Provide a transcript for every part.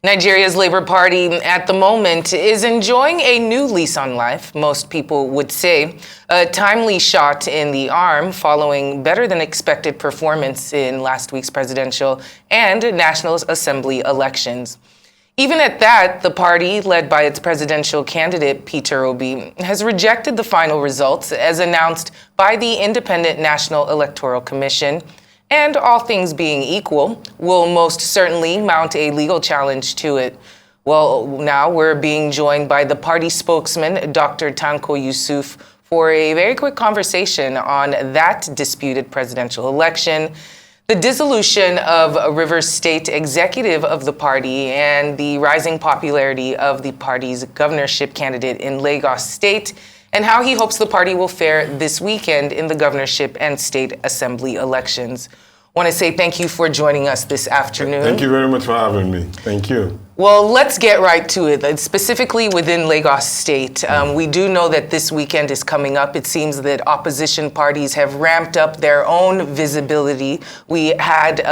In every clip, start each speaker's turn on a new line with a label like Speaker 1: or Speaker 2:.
Speaker 1: Nigeria's Labour Party at the moment is enjoying a new lease on life, most people would say. A timely shot in the arm following better than expected performance in last week's presidential and National Assembly elections. Even at that, the party, led by its presidential candidate, Peter Obi, has rejected the final results as announced by the Independent National Electoral Commission. And all things being equal, will most certainly mount a legal challenge to it. Well, now we're being joined by the party spokesman, Dr. Tanko Yusuf, for a very quick conversation on that disputed presidential election, the dissolution of Rivers State executive of the party, and the rising popularity of the party's governorship candidate in Lagos State, and how he hopes the party will fare this weekend in the governorship and state assembly elections. I want to say thank you for joining us this afternoon.
Speaker 2: Thank you very much for having me. Thank you.
Speaker 1: Well, let's get right to it. Specifically within Lagos State, we do know that this weekend is coming up. It seems that opposition parties have ramped up their own visibility. We had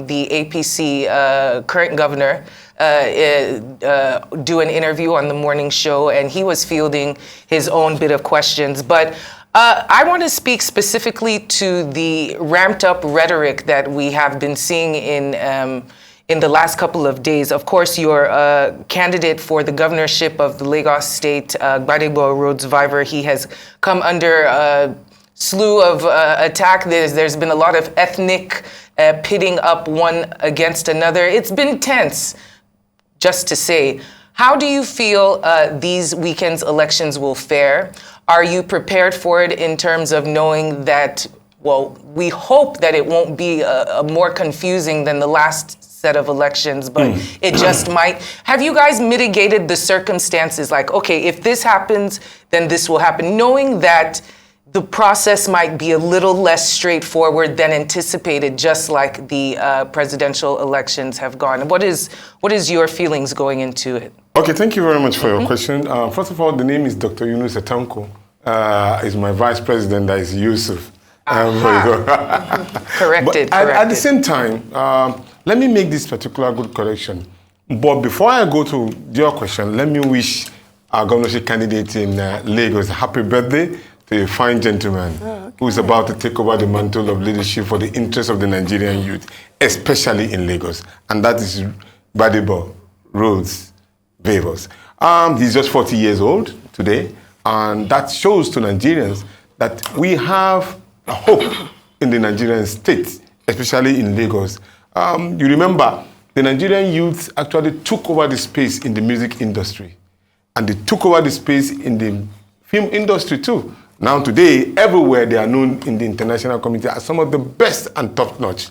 Speaker 1: the APC current governor do an interview on the morning show, and he was fielding his own bit of questions. But I want to speak specifically to the ramped up rhetoric that we have been seeing in the last couple of days. Of course, your candidate for the governorship of the Lagos State, Gbadebo Rhodes Vivor, he has come under a slew of attack. There's been a lot of ethnic pitting up one against another. It's been tense, just to say. How do you feel these weekend's elections will fare? Are you prepared for it in terms of knowing that, well, we hope that it won't be a more confusing than the last set of elections, but it just might. Have you guys mitigated the circumstances? Like, okay, if this happens, then this will happen, knowing that the process might be a little less straightforward than anticipated, just like the presidential elections have gone. What is your feelings going into it?
Speaker 2: Okay, thank you very much for your question. First of all, the name is Dr. Yunusa Tanko. Is my vice president, that is Yusuf.
Speaker 1: Corrected.
Speaker 2: At the same time, let me make this particular good correction. But before I go to your question, let me wish our governorship candidate in Lagos a happy birthday to a fine gentleman who is about to take over the mantle of leadership for the interests of the Nigerian youth, especially in Lagos. And that is Gbadebo Rhodes Vivor. He's just 40 years old today. And that shows to Nigerians that we have a hope in the Nigerian state, especially in Lagos. You remember, the Nigerian youth actually took over the space in the music industry. And they took over the space in the film industry too. Now today, everywhere they are known in the international community as some of the best and top-notch.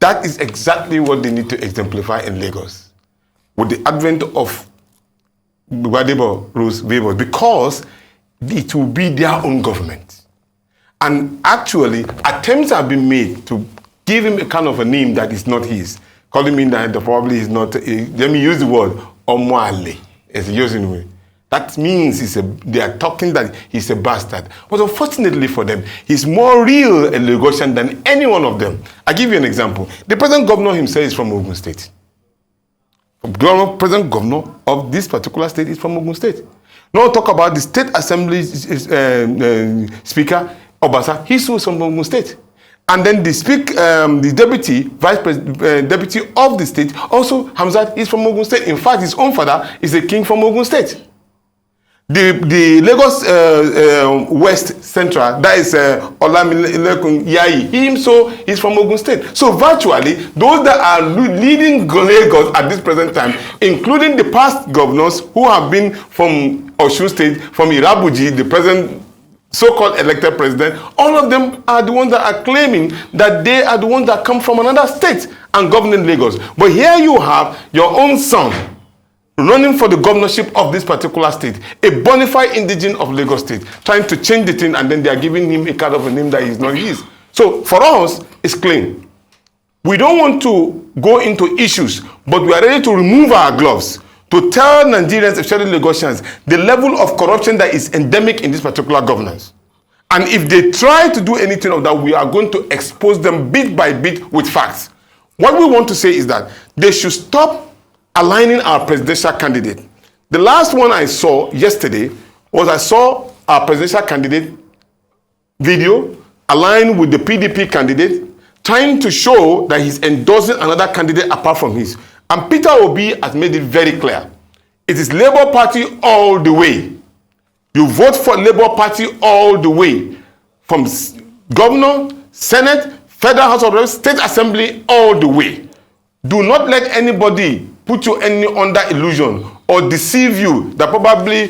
Speaker 2: That is exactly what they need to exemplify in Lagos with the advent of Gbadebo Rhodes Vivor, because it will be their own government. And actually, attempts have been made to give him a kind of a name that is not his, calling him that probably is not, let me use the word, Omwale, as a using way. That means they are talking that he's a bastard. But unfortunately for them, he's more real a Lagosian than any one of them. I'll give you an example. The present governor himself is from Ogun State. The present governor of this particular state is from Ogun State. Now talk about the state assembly speaker, Obasa, he's from Ogun State. And then the deputy, deputy of the state, also Hamzat, is from Ogun State. In fact, his own father is a king from Ogun State. The Lagos West Central, that is Olamilekun Yayi, he himself is from Ogun State. So virtually, those that are leading Lagos at this present time, including the past governors who have been from Osun State, from Irabuji, the present so-called elected president, all of them are the ones that are claiming that they are the ones that come from another state and governing Lagos. But here you have your own son running for the governorship of this particular state, a bona fide indigene of Lagos State, trying to change the thing, and then they are giving him a kind of a name that is not his. So for us, it's clean. We don't want to go into issues, but we are ready to remove our gloves to tell Nigerians, especially Lagosians, the level of corruption that is endemic in this particular governance. And if they try to do anything of that, we are going to expose them bit by bit with facts. What we want to say is that they should stop aligning our presidential candidate. The last one I saw yesterday was I saw our presidential candidate video aligned with the PDP candidate, trying to show that he's endorsing another candidate apart from his. And Peter Obi has made it very clear. It is Labour Party all the way. You vote for Labour Party all the way. From governor, Senate, Federal House of Reps, State Assembly, all the way. Do not let anybody put you any under illusion or deceive you that probably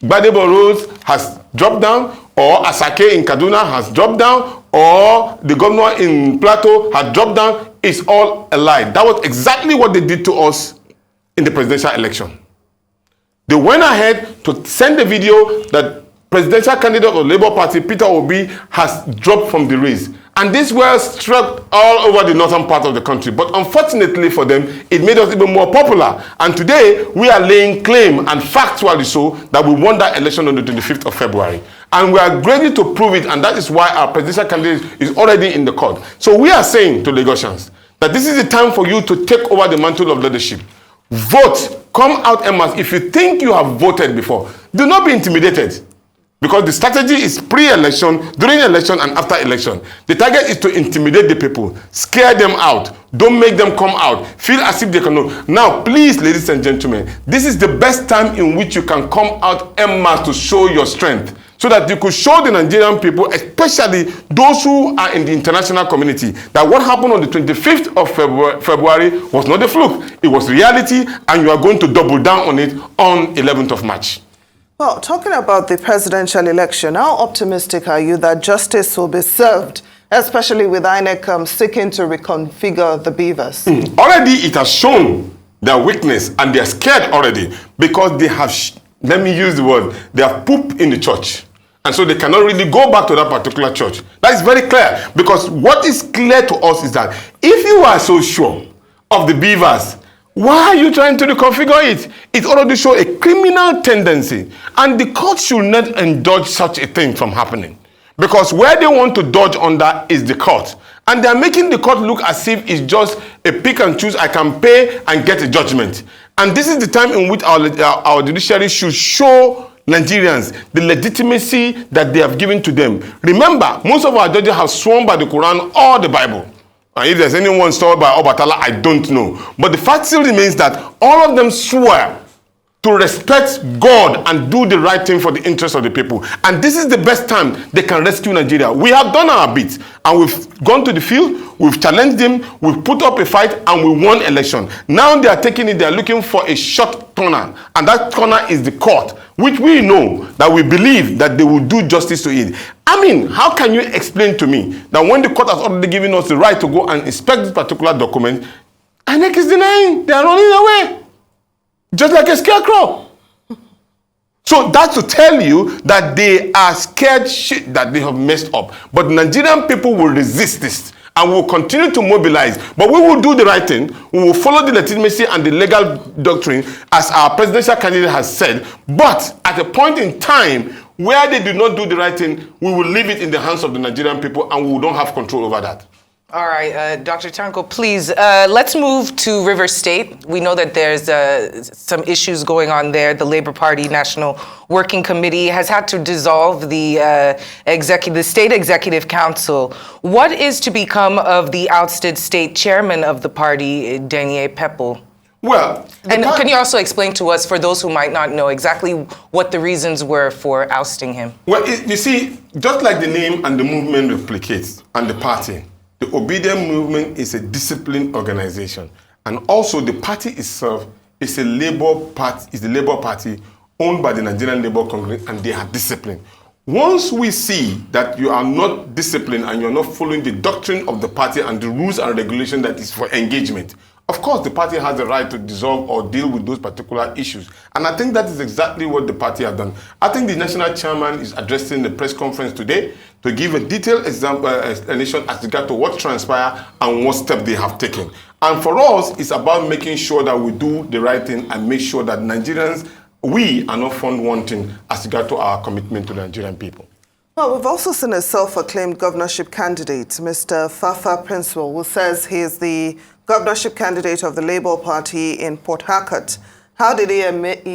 Speaker 2: Gbadebo Rhodes has dropped down, or Asake in Kaduna has dropped down, or the governor in Plateau has dropped down. It's all a lie. That was exactly what they did to us in the presidential election. They went ahead to send the video that presidential candidate of the Labour Party, Peter Obi, has dropped from the race. And this was struck all over the northern part of the country. But unfortunately for them, it made us even more popular. And today, we are laying claim, and factually so, that we won that election on the 25th of February. And we are ready to prove it, and that is why our presidential candidate is already in the court. So we are saying to Lagosians that this is the time for you to take over the mantle of leadership. Vote. Come out en masse. If you think you have voted before, do not be intimidated. Because the strategy is pre-election, during election, and after election. The target is to intimidate the people, scare them out, don't make them come out, feel as if they can know. Now, please, ladies and gentlemen, this is the best time in which you can come out en masse to show your strength, so that you could show the Nigerian people, especially those who are in the international community, that what happened on the 25th of February was not a fluke. It was reality, and you are going to double down on it on 11th of March.
Speaker 3: Well, talking about the presidential election, how optimistic are you that justice will be served, especially with INEC seeking to reconfigure the beavers?
Speaker 2: Already it has shown their weakness, and they are scared already, because they have, let me use the word, they have poop in the church. And so they cannot really go back to that particular church. That is very clear, because what is clear to us is that if you are so sure of the beavers, why are you trying to reconfigure it? It already shows a criminal tendency, and the court should not indulge such a thing from happening. Because where they want to dodge under is the court. And they are making the court look as if it's just a pick and choose, I can pay and get a judgment. And this is the time in which our judiciary should show Nigerians the legitimacy that they have given to them. Remember, most of our judges have sworn by the Quran or the Bible. And if there's anyone sworn by Obatala, I don't know. But the fact still remains that all of them swear to respect God and do the right thing for the interest of the people. And this is the best time they can rescue Nigeria. We have done our bit, and we've gone to the field, we've challenged them, we've put up a fight, and we won election. Now they are taking it, they are looking for a short corner, and that corner is the court, which we know that we believe that they will do justice to it. I mean, how can you explain to me that when the court has already given us the right to go and inspect this particular document, INEC is denying, they are running away? Just like a scarecrow. So that's to tell you that they are scared shit that they have messed up. But Nigerian people will resist this and will continue to mobilize. But we will do the right thing. We will follow the legitimacy and the legal doctrine as our presidential candidate has said. But at a point in time where they do not do the right thing, we will leave it in the hands of the Nigerian people, and we don't have control over that.
Speaker 1: All right, Dr. Tanko, please, let's move to River State. We know that there's some issues going on there. The Labour Party National Working Committee has had to dissolve the State Executive Council. What is to become of the ousted state chairman of the party, Daniel Peppel?
Speaker 2: Well,
Speaker 1: and can you also explain to us, for those who might not know, exactly what the reasons were for ousting him?
Speaker 2: Well, you see, just like the name and the movement replicates, and the party, the Obedient Movement is a disciplined organization, and also the party itself is a Labour party, is the Labour Party owned by the Nigerian Labour Congress, and they are disciplined. Once we see that you are not disciplined and you are not following the doctrine of the party and the rules and regulation that is for engagement, of course the party has the right to dissolve or deal with those particular issues. And I think that is exactly what the party has done. I think the national chairman is addressing the press conference today to give a detailed explanation as regard to what transpired and what steps they have taken. And for us, it's about making sure that we do the right thing and make sure that Nigerians, we are not found wanting as regard to our commitment to the Nigerian people.
Speaker 3: Well, we've also seen a self-acclaimed governorship candidate, Mr. Fafa Principal, who says he is the governorship candidate of the Labour Party in Port Harcourt. How did he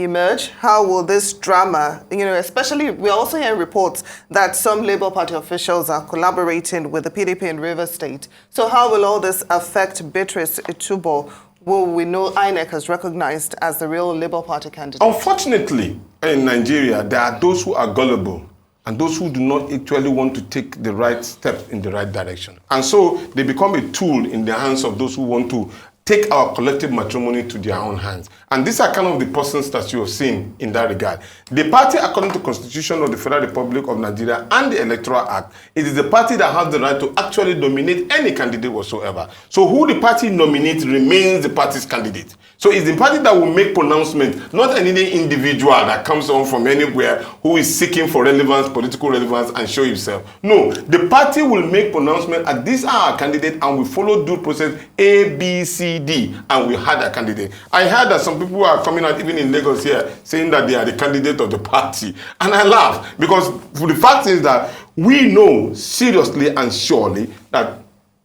Speaker 3: emerge? How will this drama, especially, we're also hearing reports that some Labour Party officials are collaborating with the PDP in Rivers State. So how will all this affect Beatrice Itubo, who we know INEC has recognized as the real Labour Party candidate?
Speaker 2: Unfortunately, in Nigeria, there are those who are gullible and those who do not actually want to take the right step in the right direction. And so they become a tool in the hands of those who want to take our collective matrimony to their own hands. And these are kind of the persons that you have seen in that regard. The party, according to the Constitution of the Federal Republic of Nigeria and the Electoral Act, it is the party that has the right to actually nominate any candidate whatsoever. So who the party nominates remains the party's candidate. So it's the party that will make pronouncement, not any individual that comes on from anywhere who is seeking for relevance, political relevance, and show himself. No, the party will make pronouncement at these are our candidate and we follow due process A, B, C, D, and we had a candidate. I heard that some people are coming out, even in Lagos here, saying that they are the candidate of the party. And I laugh, because the fact is that we know seriously and surely that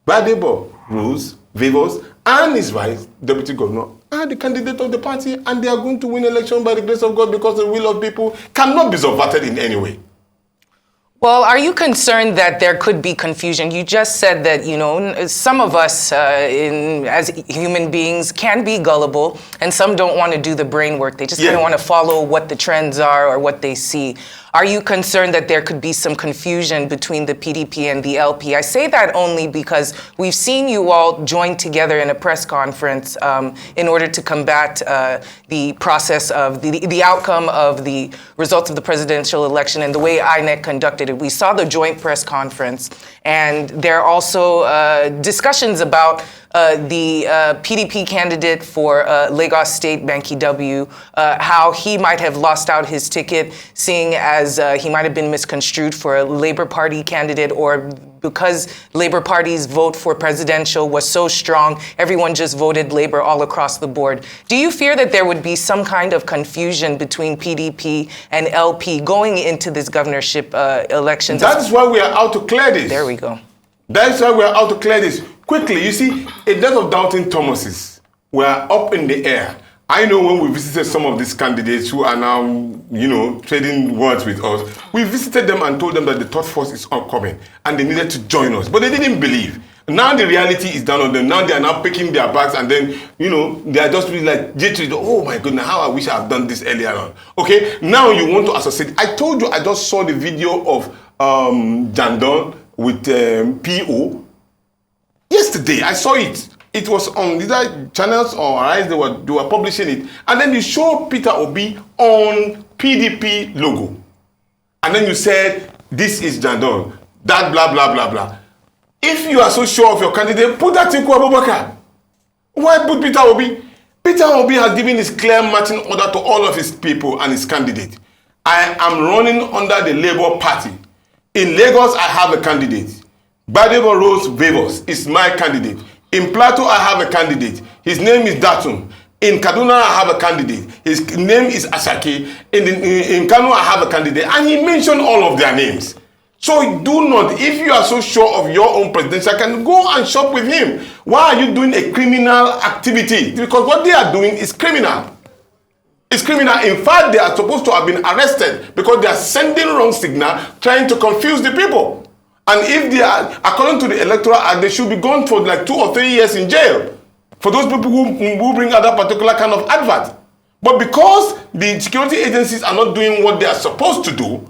Speaker 2: Gbadebo Rhodes Vivor and his vice, deputy governor, are the candidate of the party, and they are going to win election by the grace of God, because the will of people cannot be subverted in any way.
Speaker 1: Well, are you concerned that there could be confusion? You just said that, some of us as human beings can be gullible, and some don't want to do the brain work. They just kind of want to follow what the trends are or what they see. Are you concerned that there could be some confusion between the PDP and the LP? I say that only because we've seen you all join together in a press conference in order to combat the process of the outcome of the results of the presidential election and the way INEC conducted it. We saw the joint press conference, and there are also discussions about the PDP candidate for Lagos State, Banky W, how he might have lost out his ticket, seeing as he might have been misconstrued for a Labour Party candidate, or because Labour Party's vote for presidential was so strong, everyone just voted Labour all across the board. Do you fear that there would be some kind of confusion between PDP and LP going into this governorship election?
Speaker 2: That's why we are out to clear this.
Speaker 1: There we go.
Speaker 2: That's why we are out to clear this. Quickly, you see, a lot of doubting Thomases were up in the air. I know when we visited some of these candidates who are now, trading words with us, we visited them and told them that the third force is upcoming and they needed to join us. But they didn't believe. Now the reality is down on them. Now they are now picking their bags, and then, they are just really like, jittery. Oh my goodness, how I wish I had done this earlier on. Okay, now you want to associate. I told you I just saw the video of Jandon with PO. Yesterday, I saw it. It was on either channels or eyes, they were publishing it. And then you show Peter Obi on PDP logo. And then you said, this is Jandon, that blah, blah, blah, blah. If you are so sure of your candidate, put that in Abubakar. Why put Peter Obi? Peter Obi has given his clear marching order to all of his people and his candidate. I am running under the Labour Party. In Lagos, I have a candidate. Gbadebo Rhodes Vivor is my candidate. In Plateau, I have a candidate. His name is Datum. In Kaduna, I have a candidate. His name is Asake. In Kano, I have a candidate. And he mentioned all of their names. So do not, if you are so sure of your own presidential candidate, go and shop with him. Why are you doing a criminal activity? Because what they are doing is criminal. It's criminal. In fact, they are supposed to have been arrested because they are sending wrong signal, trying to confuse the people. And if they are, according to the Electoral Act, they should be gone for like 2 or 3 years in jail for those people who bring out that particular kind of advert. But because the security agencies are not doing what they are supposed to do,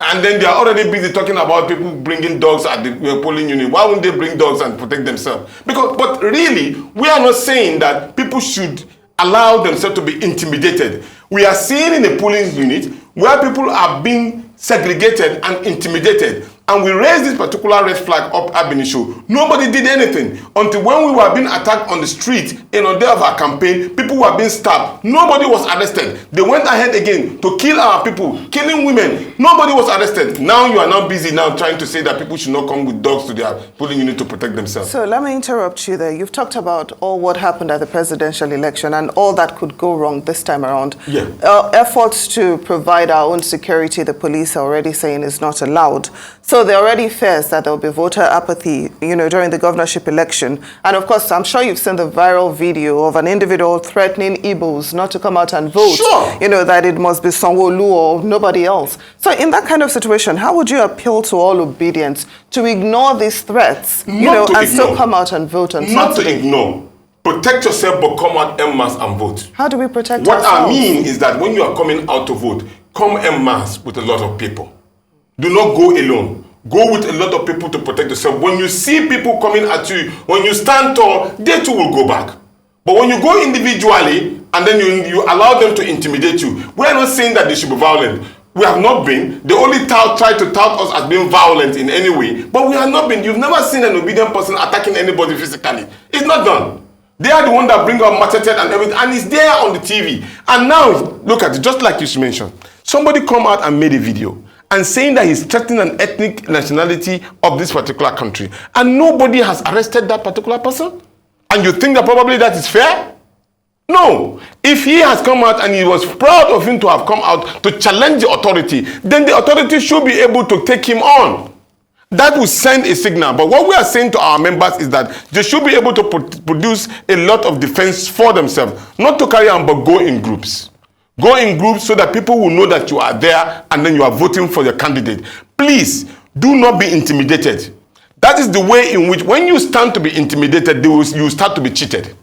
Speaker 2: and then they are already busy talking about people bringing dogs at the polling unit, why wouldn't they bring dogs and protect themselves? But really, we are not saying that people should allow themselves to be intimidated. We are seeing in the polling unit where people are being segregated and intimidated. And we raised this particular red flag up Abinisho. Nobody did anything until when we were being attacked on the street in on the day of our campaign, people were being stabbed. Nobody was arrested. They went ahead again to kill our people, killing women. Nobody was arrested. Now you are now busy now trying to say that people should not come with dogs to their polling unit to protect themselves.
Speaker 3: So let me interrupt you there. You've talked about all what happened at the presidential election and all that could go wrong this time around.
Speaker 2: Yeah.
Speaker 3: Efforts to provide our own security, the police are already saying is not allowed. So there already fears that there will be voter apathy, during the governorship election. And of course, I'm sure you've seen the viral video of an individual threatening Igbos not to come out and vote.
Speaker 2: Sure.
Speaker 3: That it must be Sanwo-Olu or nobody else. So in that kind of situation, how would you appeal to all obedience to ignore these threats, and still come out and vote on Saturday?
Speaker 2: Not to ignore. Protect yourself, but come out en masse and vote.
Speaker 3: How do we protect
Speaker 2: What
Speaker 3: ourselves?
Speaker 2: I mean is that when you are coming out to vote, come en masse with a lot of people. Do not go alone. Go with a lot of people to protect yourself. When you see people coming at you, when you stand tall, they too will go back. But when you go individually and then you allow them to intimidate you, we are not saying that they should be violent. We have not been. They only try to tout us as being violent in any way. But we have not been. You've never seen an obedient person attacking anybody physically. It's not done. They are the one that bring up macheted and everything. And it's there on the TV. And now, look at it, just like you mentioned. Somebody come out and made a video and saying that he's threatening an ethnic nationality of this particular country. And nobody has arrested that particular person? And you think that probably that is fair? No. If he has come out and he was proud of him to have come out to challenge the authority, then the authority should be able to take him on. That will send a signal. But what we are saying to our members is that they should be able to produce a lot of defense for themselves. Not to carry on, but go in groups. Go in groups so that people will know that you are there and then you are voting for your candidate. Please, do not be intimidated. That is the way in which when you stand to be intimidated, you start to be cheated.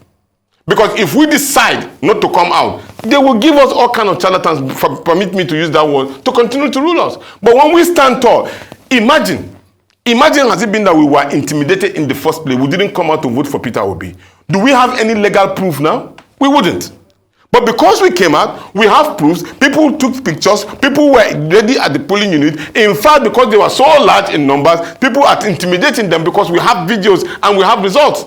Speaker 2: Because if we decide not to come out, they will give us all kinds of charlatans, permit me to use that word, to continue to rule us. But when we stand tall, imagine has it been that we were intimidated in the first place, we didn't come out to vote for Peter Obi. Do we have any legal proof now? We wouldn't. But because we came out, we have proofs, people took pictures, people were ready at the polling unit. In fact, because they were so large in numbers, people are intimidating them because we have videos and we have results.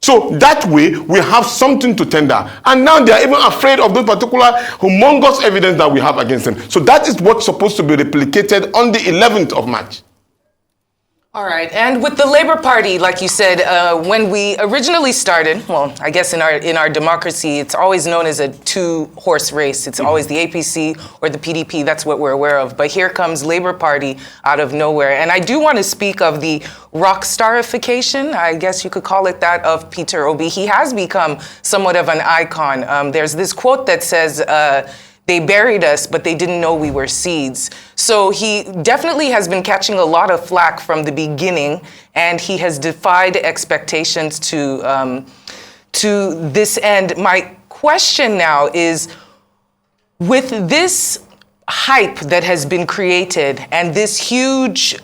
Speaker 2: So that way, we have something to tender. And now they are even afraid of those particular humongous evidence that we have against them. So that is what's supposed to be replicated on the 11th of March.
Speaker 1: All right, and with the Labour Party, like you said, when we originally started, well, I guess in our democracy, it's always known as a two-horse race. It's always the APC or the PDP. That's what we're aware of. But here comes Labour Party out of nowhere. And I do want to speak of the rock starification, I guess you could call it that, of Peter Obi. He has become somewhat of an icon. There's this quote that says, they buried us, but they didn't know we were seeds. So he definitely has been catching a lot of flack from the beginning, and he has defied expectations to this end. My question now is, with this hype that has been created and this huge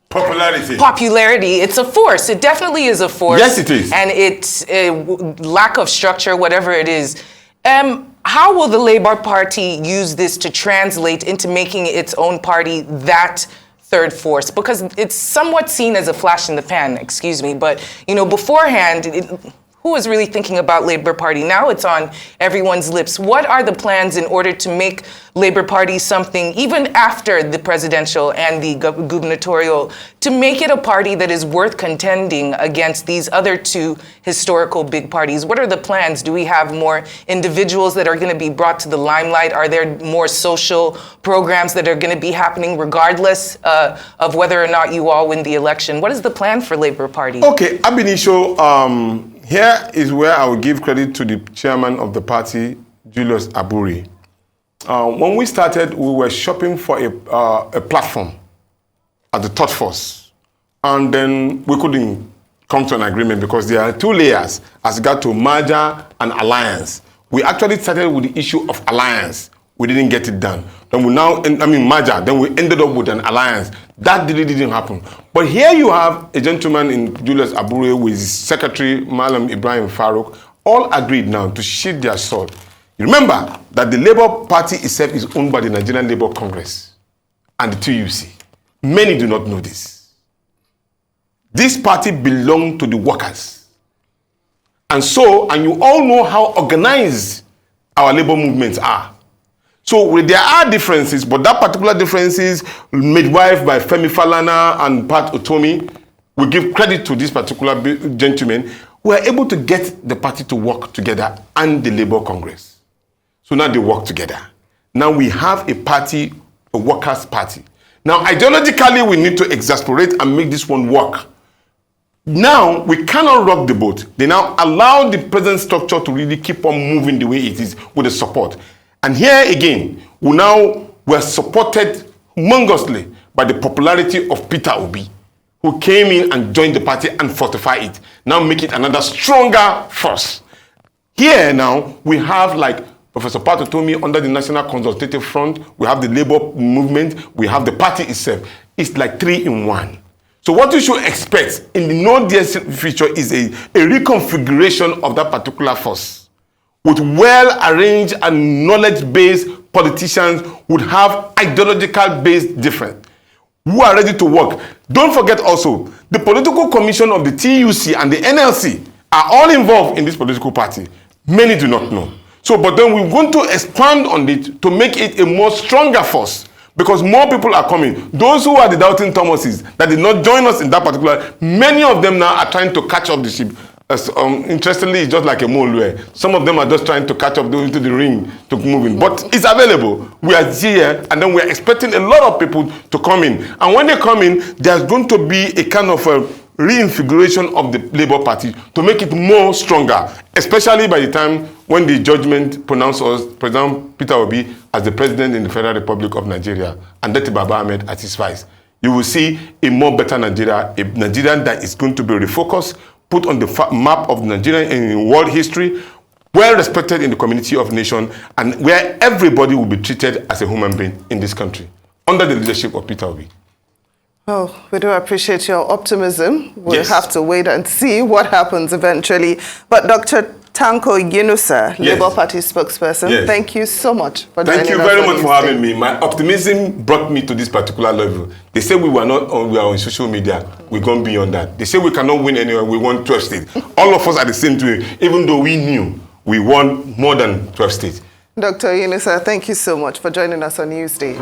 Speaker 1: popularity, it's a force. It definitely is a force.
Speaker 2: Yes, it is.
Speaker 1: And it's a lack of structure, whatever it is. How will the Labour Party use this to translate into making its own party that third force? Because it's somewhat seen as a flash in the pan, excuse me, but beforehand, who was really thinking about Labour Party? Now it's on everyone's lips. What are the plans in order to make Labour Party something, even after the presidential and the gubernatorial, to make it a party that is worth contending against these other two historical big parties? What are the plans? Do we have more individuals that are going to be brought to the limelight? Are there more social programs that are going to be happening regardless of whether or not you all win the election? What is the plan for Labour Party?
Speaker 2: Okay, Abinisho, here is where I will give credit to the chairman of the party, Julius Aburi. When we started, we were shopping for a platform at the third force. And then we couldn't come to an agreement because there are two layers as regard to merger and alliance. We actually started with the issue of alliance. We didn't get it done. Then we merger. Then we ended up with an alliance. That really didn't happen. But here you have a gentleman in Julius Abure with his secretary, Malam Ibrahim Farouk, all agreed now to sheath their sword. Remember that the Labour Party itself is owned by the Nigerian Labour Congress and the TUC. Many do not know this. This party belongs to the workers. And you all know how organized our labor movements are. So there are differences, but that particular differences midwife by Femi Falana and Pat Otomi, we give credit to this particular gentleman, were able to get the party to work together and the Labour Congress. So now they work together. Now we have a party, a workers' party. Now ideologically we need to exasperate and make this one work. Now we cannot rock the boat. They now allow the present structure to really keep on moving the way it is with the support. And here again, we're supported humongously by the popularity of Peter Obi, who came in and joined the party and fortified it. Now make it another stronger force. Here now, we have like Professor Pat Otomi under the National Consultative Front, we have the labor movement, we have the party itself. It's like 3 in 1. So what you should expect in the no-distant future is a reconfiguration of that particular force, with well-arranged and knowledge-based politicians would have ideological-based difference, who are ready to work. Don't forget also, the political commission of the TUC and the NLC are all involved in this political party. Many do not know. So, but then we want to expand on it to make it a more stronger force, because more people are coming. Those who are the doubting Thomases that did not join us in that particular, many of them now are trying to catch up the ship. Interestingly, it's just like a mole. Some of them are just trying to catch up into the ring to move in. But it's available. We are here, and then we're expecting a lot of people to come in. And when they come in, there's going to be a kind of a reinfiguration of the Labour Party to make it more stronger, especially by the time when the judgment pronounced us, President Peter Obi as the president in the Federal Republic of Nigeria, and Deti Baba Ahmed as his vice. You will see a more better Nigeria, a Nigeria that is going to be refocused, put on the map of Nigeria in world history, well respected in the community of nations, and where everybody will be treated as a human being in this country, under the leadership of Peter Obi.
Speaker 3: Well, we do appreciate your optimism. We'll have to wait and see what happens eventually. But Dr. Tanko Yunusa, Labour Party spokesperson, thank you so much for joining us.
Speaker 2: Thank you very much for having me. My optimism brought me to this particular level. They say we are on social media. We've gone beyond that. They say we cannot win anywhere. We won 12 states. All of us are the same way, even though we knew we won more than 12 states.
Speaker 3: Dr. Yunusa, thank you so much for joining us on Newsday.